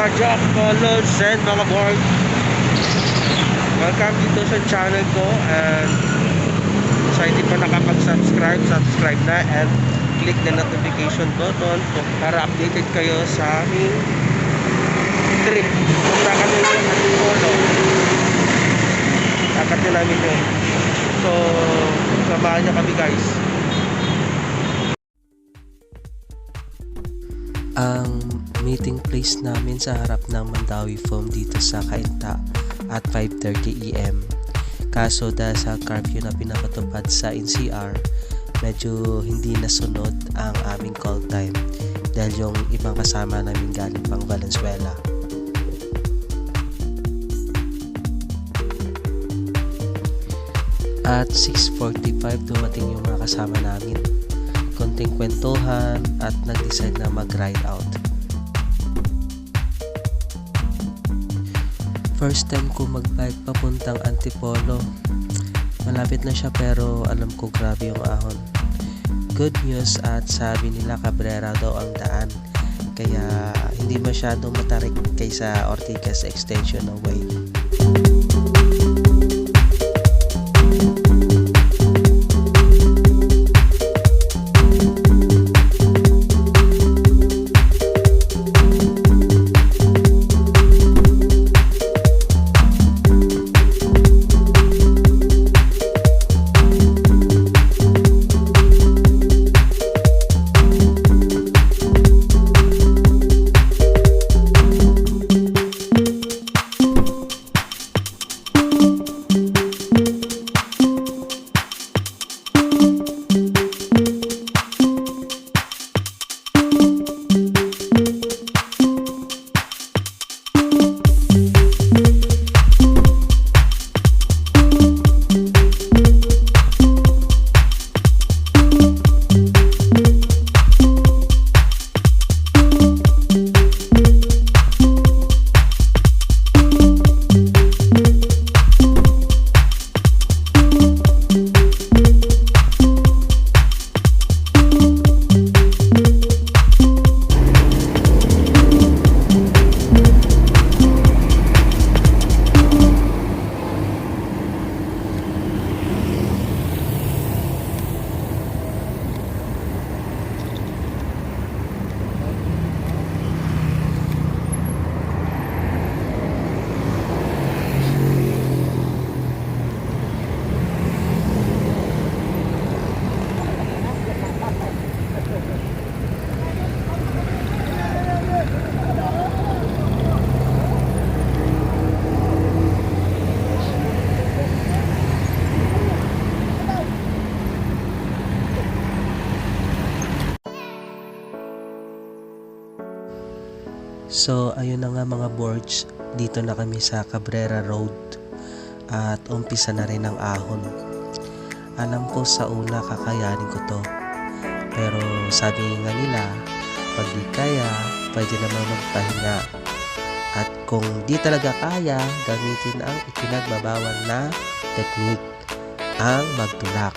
Jack, Polos, and mga board. Welcome dito sa channel ko, and sa hindi pa nakapag-subscribe, subscribe na and click the notification button para updated kayo sa aming trip. Punta kami ng Antipolo. Kakatin namin yun. So, samahan niyo kami guys. Ang meeting place namin sa harap ng Mandawi Foam dito sa Cainta at 5:30 AM. Kaso dahil sa curfew na pinapatupad sa NCR, medyo hindi nasunod ang aming call time dahil yung ibang kasama namin galing pang Valenzuela. At 6:45 dumating yung mga kasama namin. Konting kwentuhan at nag-decide na mag-ride out. First time ko mag-bike papuntang Antipolo. Malapit na siya pero alam ko grabe yung ahon. Good news at sabi nila Cabrera daw ang daan. Kaya hindi masyadong matarik kaysa Ortigas Extension Way. So ayun na nga mga boards, dito na kami sa Cabrera Road at umpisa na rin ang ahon. Alam ko sa una kakayanin ko to, pero sabi nga nila pag di kaya pwede naman magpahinga, at kung di talaga kaya gamitin ang ipinagbabawal na technique, ang magtulak.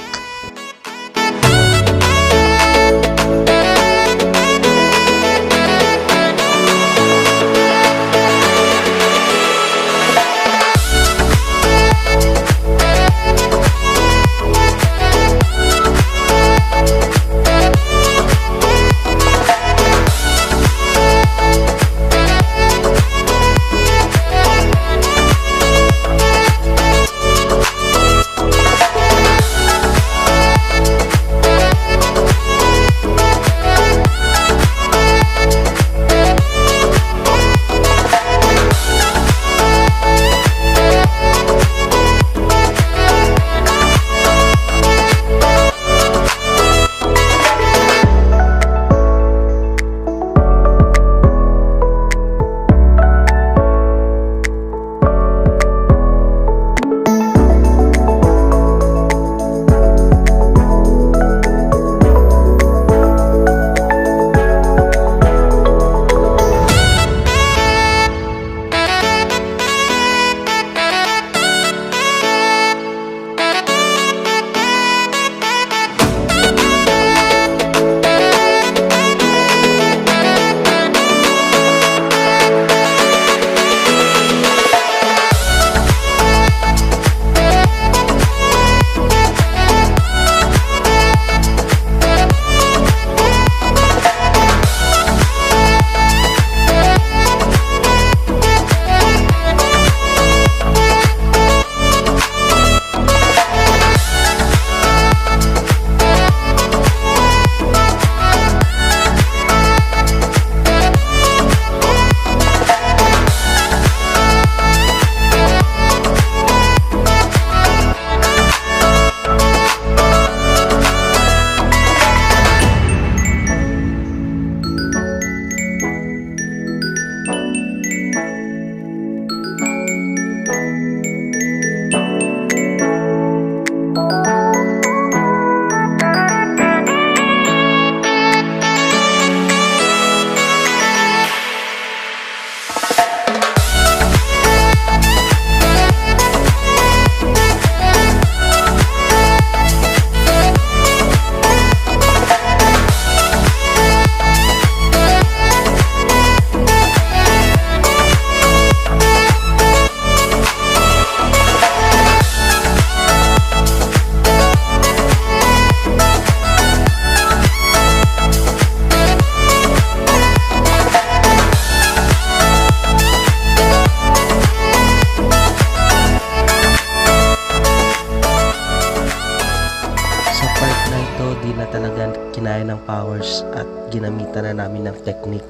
powers at ginamitan na namin ng technique.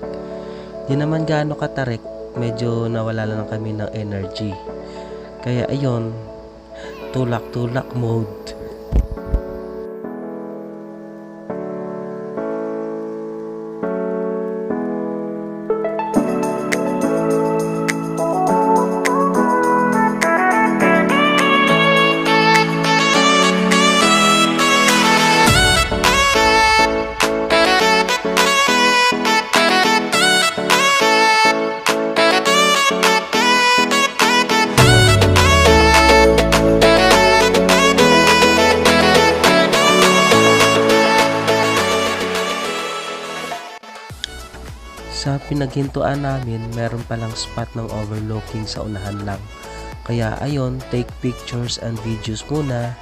Di naman gaano katarik, medyo nawala lang kami ng energy. Kaya ayun, tulak-tulak mode. Sa pinaghintuan namin, meron palang spot ng overlooking sa unahan lang. Kaya ayun, take pictures and videos muna.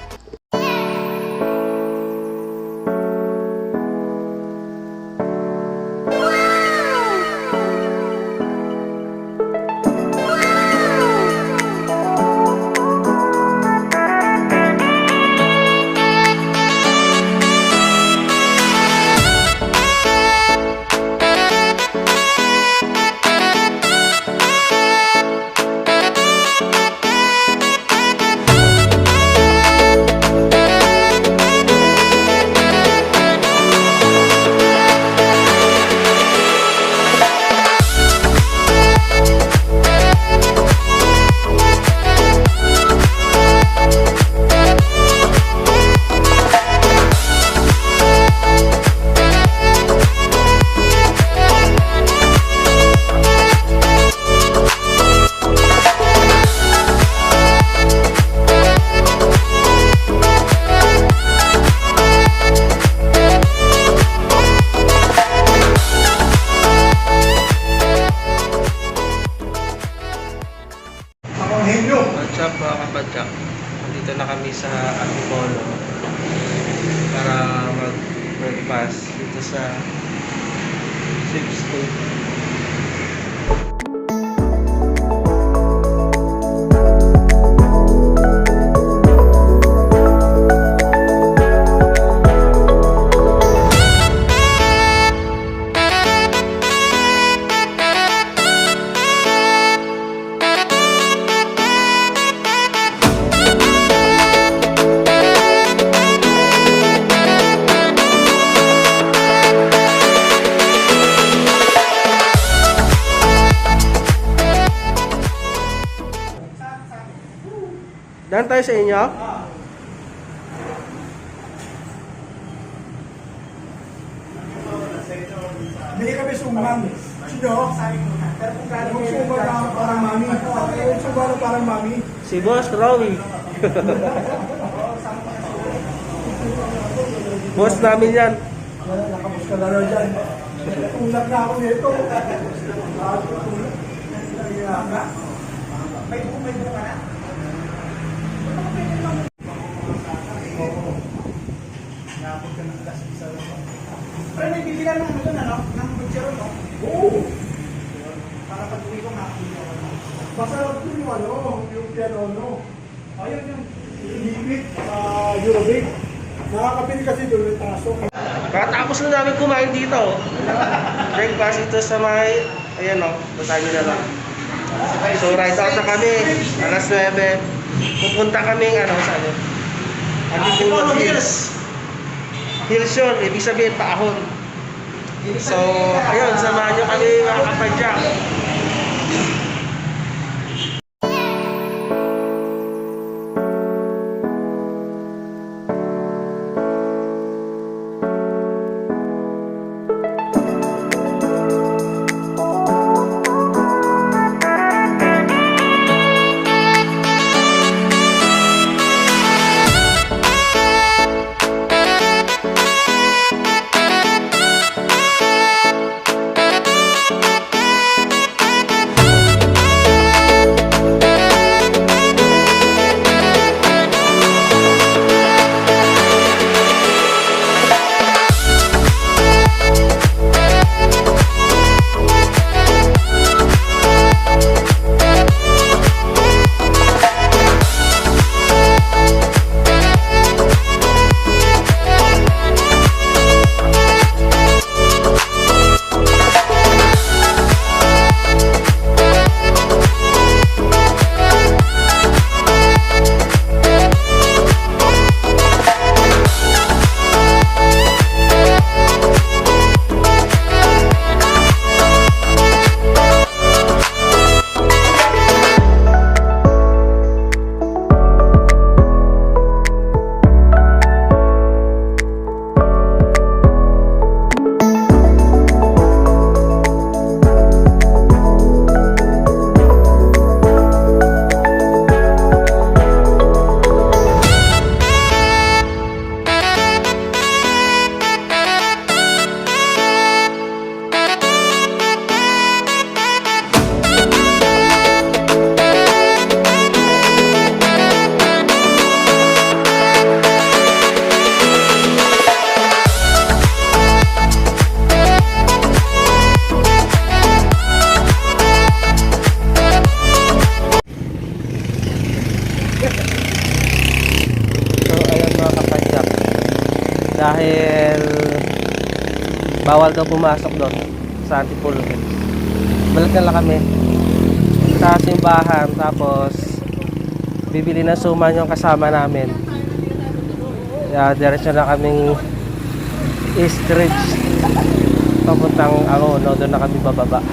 What's up mga kapadyak? Nandito na kami sa Antipolo para mag-breakfast dito sa Sixth Street. Dan tayo sa inyo? Bili kami sumbang. Sino? Yung sumbang parang mami. Yung sumbang parang mami. Si Boss Rowie. Boss namin yan. Nakapos ka na dyan. Tulak na ako nito. May buka na? Pero may bibilan ng ano doon, ano? Ng butchero, no? Oo! Para pag-uwi ko, makakita ko na. Masarap yun yung ano, yung piano, no? Ayun yung limit, Eurobeat. Nakakapili kasi doon yung taso. Katapos na namin kumain dito. Breakfast ito sa may, ayan o, basahin nyo na lang. So right out na kami, alas 9. Pupunta kami, ano, saan yun? Antipolo Hills. Hills yun, ibig sabihin paahon. So, ayun, samahan nyo kami mga kapadyak. Bawal daw pumasok doon sa Antipolo. Balik na lang kami sa simbahan, tapos bibili ng suman yung kasama namin. Kaya diretso na kaming East Ridge papuntang Angono. Doon na kami bababa.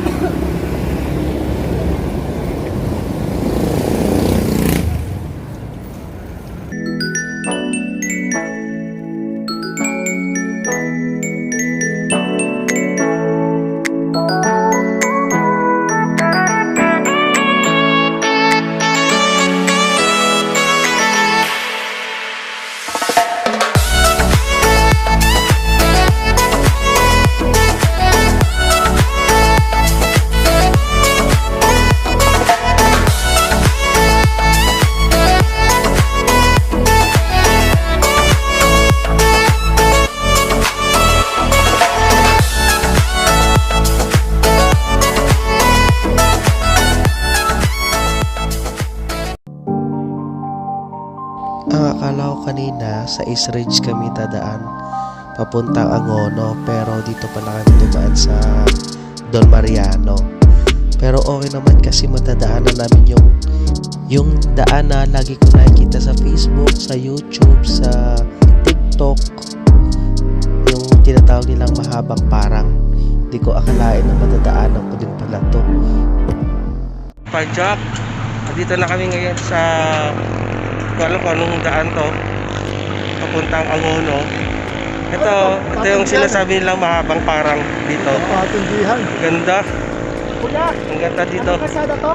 Ang akala ko kanina sa East Ridge kami dadaan papuntang Angono, pero dito pala kami dumaan sa Don Mariano. Pero okay naman kasi matadaanan namin yung daan na lagi ko nakikita sa Facebook, sa YouTube, sa TikTok, yung tinatawag nilang Mahabang parang. Hindi ko akalain na matadaanan ko din pala to. Pajak, dito na kami ngayon sa alam ko anong daan to papuntang Angono. Ito yung sinasabi nilang mahabang parang dito. Patundihan. Ganda. Kuya, Ang ganda dito. ano kasada to?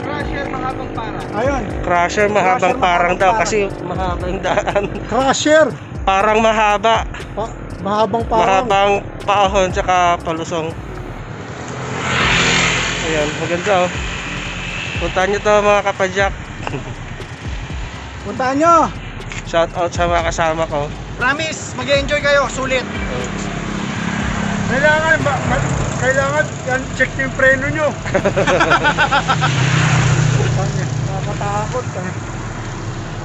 Crusher mahabang parang. Ayun. Crusher mahabang parang daw kasi mahaba yung daan. Crusher. Parang mahaba. Mahabang parang. Mahabang paahon tsaka palusong. Ayan, maganda oh. Puntahan nyo to mga kapadyak. Puntaan nyo. Shout out sa mga kasama ko. Promise, mag-enjoy kayo, sulit. Kailangan yan, check yung preno nyo. Nakakatakot.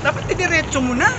Dapat didiretso mo na.